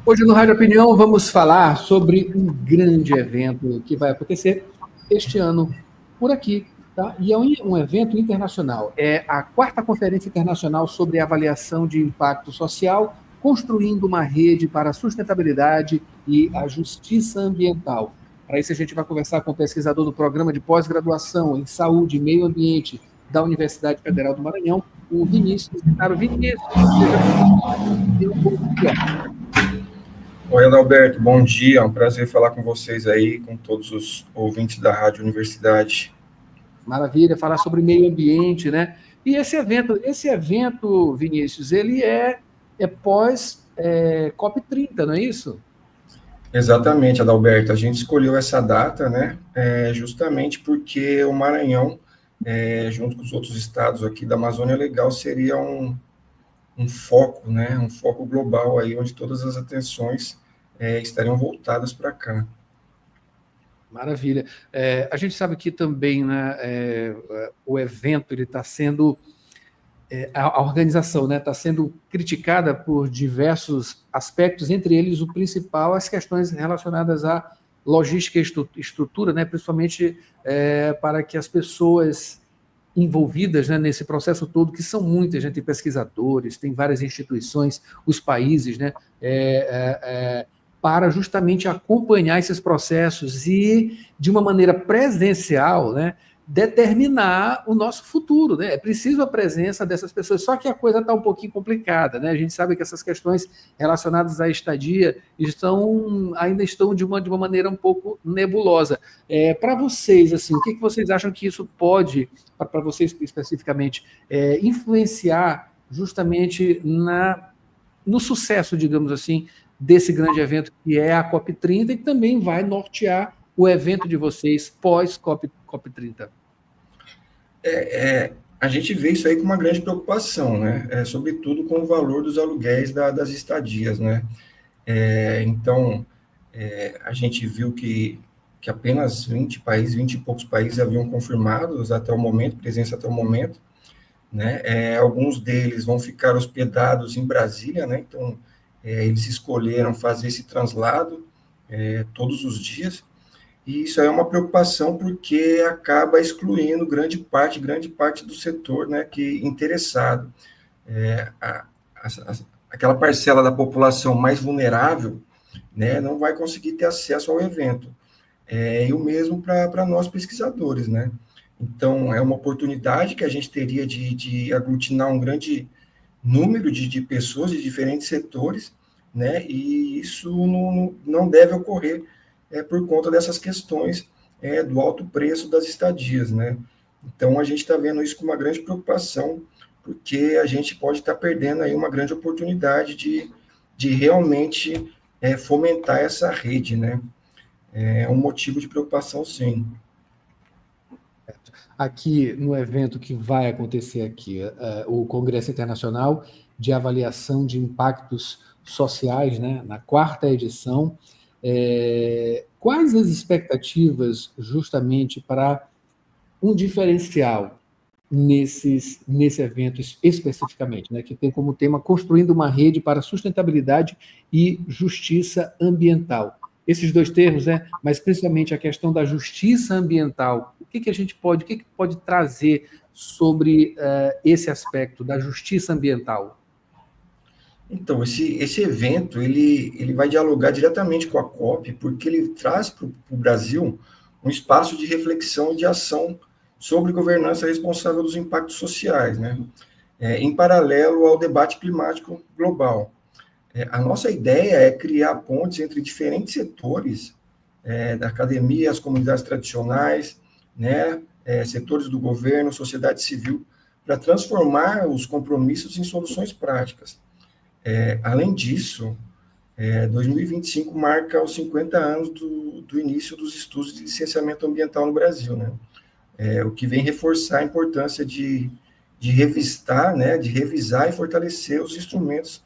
Hoje no Rádio Opinião vamos falar sobre um grande evento que vai acontecer este ano por aqui, tá? E é um evento internacional. É a quarta Conferência Internacional sobre Avaliação de Impacto Social, construindo uma rede para a sustentabilidade e a justiça ambiental. Para isso a gente vai conversar com o pesquisador do Programa de Pós-Graduação em Saúde e Meio Ambiente da Universidade Federal do Maranhão, o Vinícius Zenaro. Vinícius, seja bem-vindo. Bom dia. Oi, Adalberto, bom dia, é um prazer falar com vocês aí, com todos os ouvintes da Rádio Universidade. Maravilha, falar sobre meio ambiente, né? E esse evento, Vinícius, ele é pós COP30, não é isso? Exatamente, Adalberto, a gente escolheu essa data, né, justamente porque o Maranhão, junto com os outros estados aqui da Amazônia Legal, seria um foco, né, um foco global aí, onde todas as atenções estariam voltadas para cá. Maravilha. A gente sabe que também, né, o evento ele está sendo a organização, né, está sendo criticada por diversos aspectos, entre eles o principal, as questões relacionadas à logística e estrutura, né, principalmente para que as pessoas envolvidas, né, nesse processo todo, que são muitas, né, tem pesquisadores, tem várias instituições, os países, né, para justamente acompanhar esses processos e, de uma maneira presencial, né, determinar o nosso futuro, né? É preciso a presença dessas pessoas, só que a coisa está um pouquinho complicada, né? A gente sabe que essas questões relacionadas à estadia ainda estão de uma maneira um pouco nebulosa. Para vocês, assim, o que vocês acham que isso pode, para vocês especificamente, influenciar justamente no sucesso, digamos assim, desse grande evento que é a COP30 e que também vai nortear o evento de vocês pós-COP30? A gente vê isso aí com uma grande preocupação, né? Sobretudo com o valor dos aluguéis das estadias, né? Então, a gente viu que apenas 20 países, 20 e poucos países haviam confirmados até o momento, presença até o momento, né? Alguns deles vão ficar hospedados em Brasília, né? Então, eles escolheram fazer esse translado todos os dias, e isso é uma preocupação porque acaba excluindo grande parte do setor, né, que interessado. Aquela parcela da população mais vulnerável, né, não vai conseguir ter acesso ao evento. E o mesmo para nós pesquisadores, né? Então, é uma oportunidade que a gente teria de aglutinar um grande número de pessoas de diferentes setores, né? E isso não deve ocorrer por conta dessas questões do alto preço das estadias, né? Então, a gente está vendo isso com uma grande preocupação, porque a gente pode estar perdendo aí uma grande oportunidade de realmente fomentar essa rede, né? É um motivo de preocupação, sim. Aqui no evento que vai acontecer aqui, o Congresso Internacional de Avaliação de Impactos Sociais, né, na quarta edição, quais as expectativas justamente para um diferencial nesse evento especificamente, né, que tem como tema Construindo uma Rede para Sustentabilidade e Justiça Ambiental? Esses dois termos, né, mas principalmente a questão da justiça ambiental. O que a gente pode, o que pode trazer sobre esse aspecto da justiça ambiental? Então, esse evento, ele vai dialogar diretamente com a COP, porque ele traz para o Brasil um espaço de reflexão e de ação sobre governança responsável dos impactos sociais, né? Em paralelo ao debate climático global. A nossa ideia é criar pontes entre diferentes setores, da academia, as comunidades tradicionais, né, setores do governo, sociedade civil, para transformar os compromissos em soluções práticas. Além disso, 2025 marca os 50 anos do início dos estudos de licenciamento ambiental no Brasil, né? O que vem reforçar a importância de revistar, né, de revisar e fortalecer os instrumentos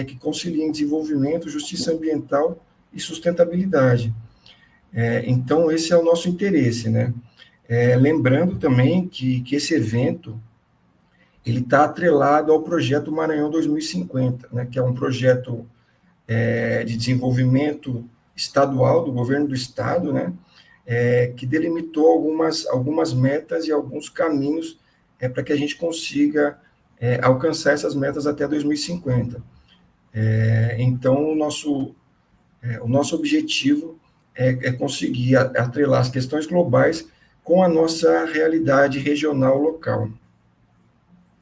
que conciliem desenvolvimento, justiça ambiental e sustentabilidade. Então, esse é o nosso interesse, né? Lembrando também que esse evento ele está atrelado ao projeto Maranhão 2050, né, que é um projeto de desenvolvimento estadual, do governo do estado, né, que delimitou algumas metas e alguns caminhos para que a gente consiga alcançar essas metas até 2050. Então, o nosso objetivo é conseguir atrelar as questões globais com a nossa realidade regional local.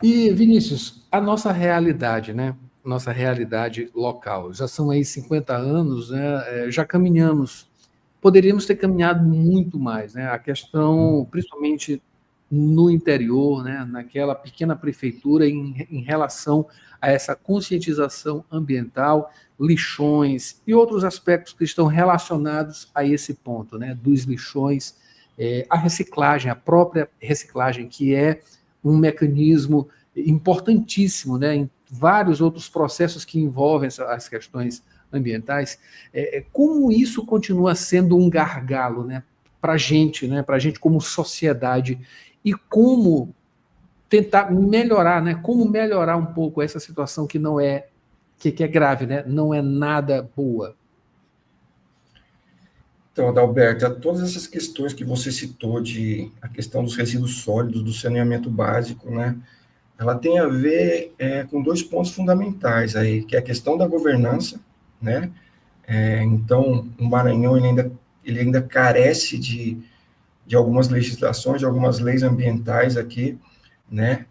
E, Vinícius, a nossa realidade, né? Nossa realidade local. Já são aí 50 anos, né? Já caminhamos. Poderíamos ter caminhado muito mais, né? A questão, principalmente no interior, né? Naquela pequena prefeitura, em relação a essa conscientização ambiental, lixões e outros aspectos que estão relacionados a esse ponto, né? Dos lixões, a reciclagem, a própria reciclagem, que é um mecanismo importantíssimo, né, em vários outros processos que envolvem as questões ambientais, como isso continua sendo um gargalo, né, para a gente como sociedade, e como tentar melhorar, né, como melhorar um pouco essa situação que não é, que é grave, né, não é nada boa. Então, Adalberto, todas essas questões que você citou a questão dos resíduos sólidos, do saneamento básico, né, ela tem a ver com dois pontos fundamentais aí, que é a questão da governança, né? Então, o Maranhão ele ainda carece de algumas legislações, de algumas leis ambientais aqui, né?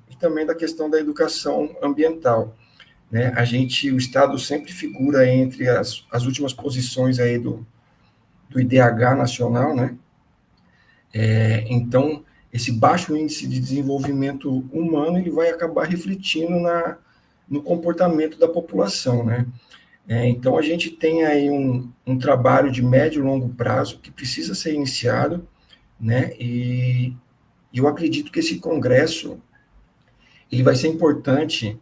E também da questão da educação ambiental, né? O Estado sempre figura entre as últimas posições aí do IDH nacional, né? Então, esse baixo índice de desenvolvimento humano ele vai acabar refletindo no comportamento da população, né? Então, a gente tem aí um trabalho de médio e longo prazo que precisa ser iniciado, né? E eu acredito que esse congresso ele vai ser importante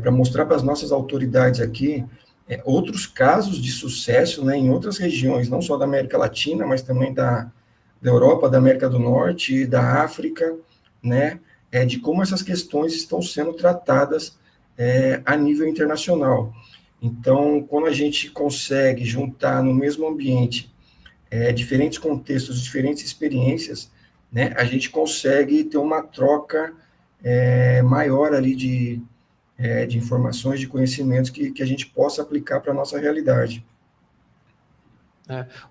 para mostrar para as nossas autoridades aqui outros casos de sucesso, né, em outras regiões, não só da América Latina, mas também da Europa, da América do Norte, da África, né, de como essas questões estão sendo tratadas a nível internacional. Então, quando a gente consegue juntar no mesmo ambiente diferentes contextos, diferentes experiências, né, a gente consegue ter uma troca maior ali de informações, de conhecimentos que a gente possa aplicar para a nossa realidade.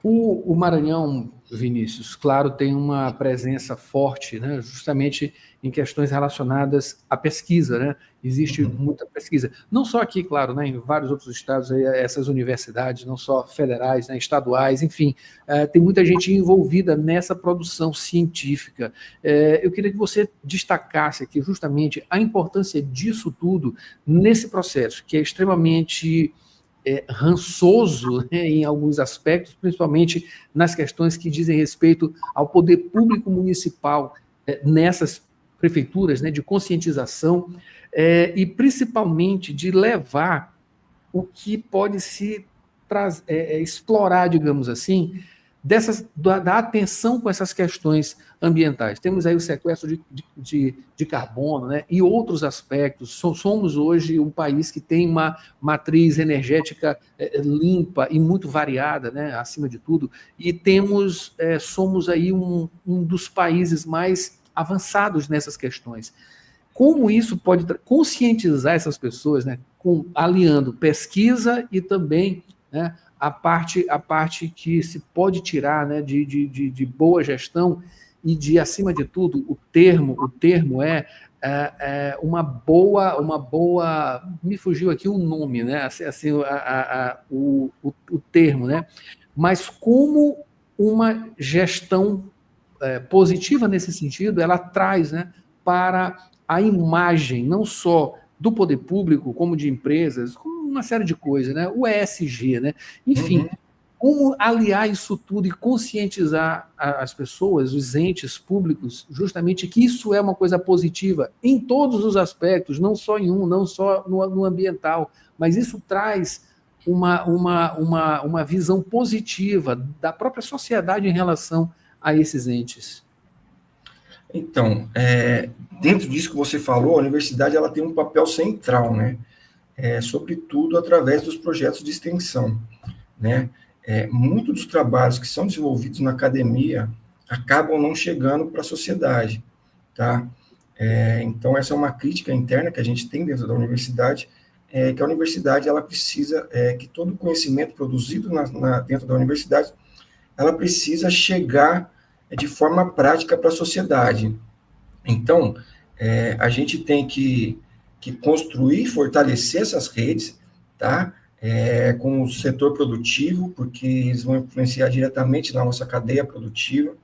O Maranhão, Vinícius, claro, tem uma presença forte, né, justamente em questões relacionadas à pesquisa, né? Existe muita pesquisa, não só aqui, claro, né, em vários outros estados, essas universidades, não só federais, né, estaduais, enfim, tem muita gente envolvida nessa produção científica. Eu queria que você destacasse aqui justamente a importância disso tudo nesse processo, que é extremamente rançoso, né, em alguns aspectos, principalmente nas questões que dizem respeito ao poder público municipal nessas prefeituras, né, de conscientização e principalmente de levar o que pode se explorar, digamos assim, da atenção com essas questões ambientais. Temos aí o sequestro de carbono, né, e outros aspectos. Somos hoje um país que tem uma matriz energética limpa e muito variada, né, acima de tudo, e somos aí um dos países mais avançados nessas questões. Como isso pode conscientizar essas pessoas, né, aliando pesquisa e também, né, a parte que se pode tirar, né, de boa gestão e de, acima de tudo, o termo é uma boa, me fugiu aqui um nome, né, assim, o termo, né, mas como uma gestão positiva nesse sentido, ela traz, né, para a imagem, não só do poder público, como de empresas, como uma série de coisas, né? O ESG, né? Enfim, como aliar isso tudo e conscientizar as pessoas, os entes públicos, justamente que isso é uma coisa positiva em todos os aspectos, não só em não só no ambiental, mas isso traz uma visão positiva da própria sociedade em relação a esses entes. Então, dentro disso que você falou, a universidade ela tem um papel central, né? sobretudo através dos projetos de extensão, né? Muitos dos trabalhos que são desenvolvidos na academia acabam não chegando para a sociedade, tá? Então, essa é uma crítica interna que a gente tem dentro da universidade, que a universidade ela precisa, que todo o conhecimento produzido dentro da universidade, ela precisa chegar de forma prática para a sociedade. Então, a gente tem que construir, fortalecer essas redes, tá? Com o setor produtivo, porque eles vão influenciar diretamente na nossa cadeia produtiva,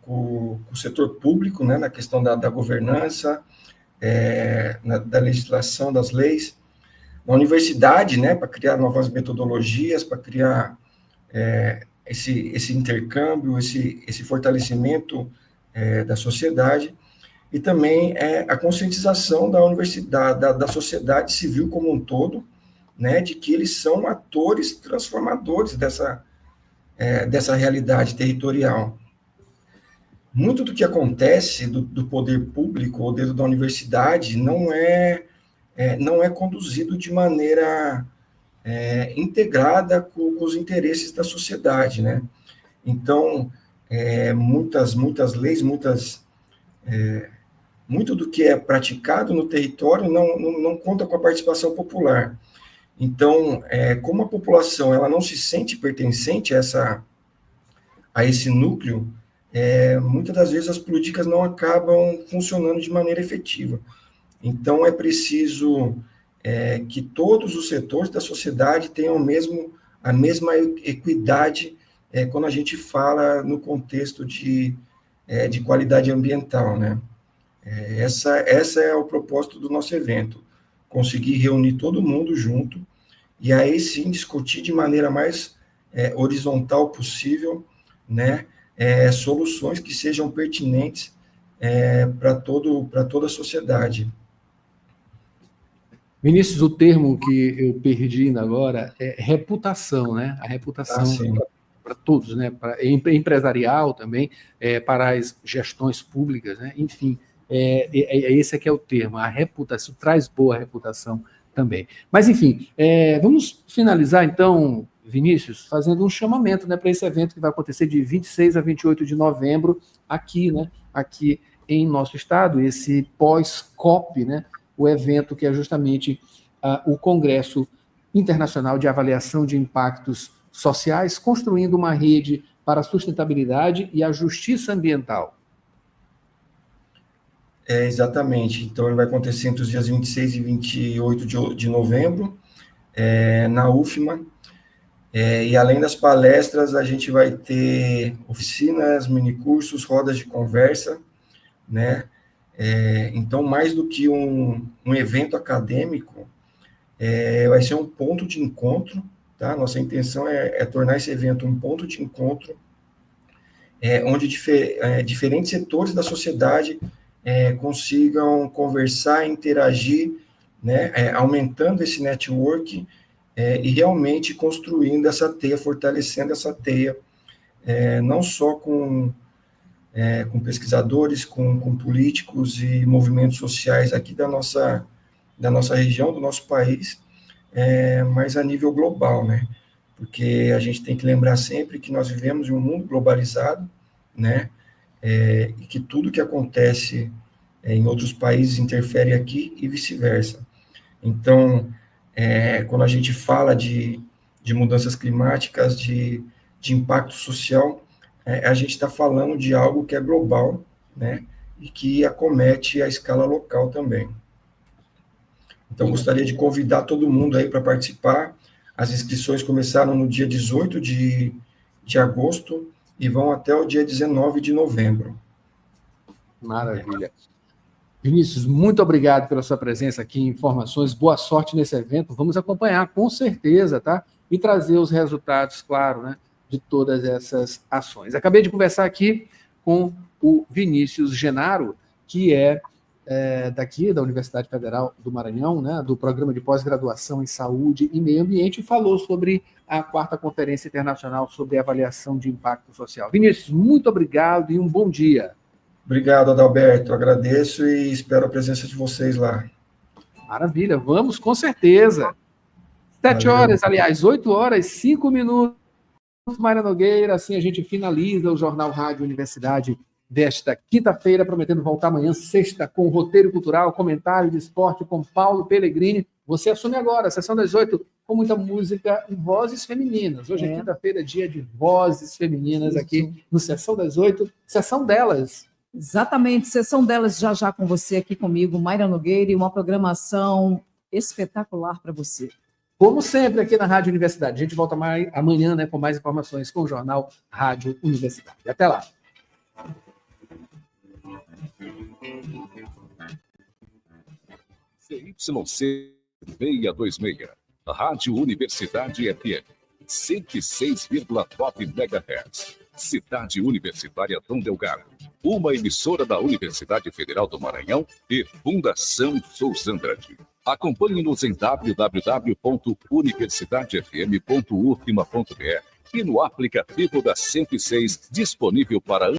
com o setor público, né, na questão da governança, da legislação, das leis, na universidade, né, para criar novas metodologias, para criar esse intercâmbio, esse fortalecimento da sociedade, e também a conscientização da sociedade civil como um todo, né, de que eles são atores transformadores dessa realidade territorial. Muito do que acontece do poder público ou dentro da universidade não é conduzido de maneira integrada com os interesses da sociedade, né? Então, muitas leis, muito do que é praticado no território não conta com a participação popular. Então, como a população ela não se sente pertencente a esse núcleo, muitas das vezes as políticas não acabam funcionando de maneira efetiva. Então, é preciso que todos os setores da sociedade tenham a mesma equidade quando a gente fala no contexto de qualidade ambiental, né? Essa é o propósito do nosso evento, conseguir reunir todo mundo junto e aí sim discutir de maneira mais horizontal possível, né, soluções que sejam pertinentes para toda a sociedade. Vinícius, o termo que eu perdi ainda agora é reputação, né? A reputação para todos, né? Para empresarial também, para as gestões públicas, né? Enfim, esse aqui é o termo, a reputação, traz boa reputação também. Mas, enfim, vamos finalizar, então, Vinícius, fazendo um chamamento, né, para esse evento que vai acontecer de 26 a 28 de novembro, aqui, né? Aqui em nosso estado, esse pós-COP, né? O evento que é justamente o Congresso Internacional de Avaliação de Impactos Sociais, construindo uma rede para a sustentabilidade e a justiça ambiental. Exatamente. Então, ele vai acontecer entre os dias 26 e 28 de novembro, na UFMA. E além das palestras, a gente vai ter oficinas, minicursos, rodas de conversa, né? Então, mais do que um evento acadêmico, vai ser um ponto de encontro, tá? Nossa intenção é tornar esse evento um ponto de encontro, onde diferentes setores da sociedade consigam conversar, interagir, né? Aumentando esse network e realmente construindo essa teia, fortalecendo essa teia, não só com pesquisadores, com políticos e movimentos sociais aqui da nossa região, do nosso país, mas a nível global, né? Porque a gente tem que lembrar sempre que nós vivemos em um mundo globalizado, né? E que tudo que acontece em outros países interfere aqui e vice-versa. Então, quando a gente fala de mudanças climáticas, de impacto social, a gente está falando de algo que é global, né, e que acomete a escala local também. Então, gostaria de convidar todo mundo aí para participar. As inscrições começaram no dia 18 de agosto e vão até o dia 19 de novembro. Maravilha. Vinícius, muito obrigado pela sua presença aqui, informações, boa sorte nesse evento, vamos acompanhar com certeza, tá? E trazer os resultados, claro, né, de todas essas ações. Acabei de conversar aqui com o Vinícius Genaro, que é daqui da Universidade Federal do Maranhão, né, do Programa de Pós-Graduação em Saúde e Meio Ambiente, e falou sobre a 4ª Conferência Internacional sobre Avaliação de Impacto Social. Vinícius, muito obrigado e um bom dia. Obrigado, Adalberto. Agradeço e espero a presença de vocês lá. Maravilha, vamos com certeza. 7h, aliás, 8h05. Mayra Nogueira, assim a gente finaliza o Jornal Rádio Universidade desta quinta-feira, prometendo voltar amanhã, sexta, com roteiro cultural, comentário de esporte com Paulo Pellegrini. Você assume agora, a sessão das 8, com muita música e vozes femininas. Hoje é quinta-feira, dia de vozes femininas aqui no Sessão das 8, sessão delas. Exatamente, sessão delas já com você aqui comigo, Mayra Nogueira, e uma programação espetacular para você. Como sempre, aqui na Rádio Universidade. A gente volta amanhã, né, com mais informações com o Jornal Rádio Universidade. Até lá. CYC 626, Rádio Universidade FM, 106,9 MHz. Cidade Universitária Dom Delgado, uma emissora da Universidade Federal do Maranhão e Fundação Souza Andrade. Acompanhe-nos em www.universidadefm.ufma.br e no aplicativo da 106, disponível para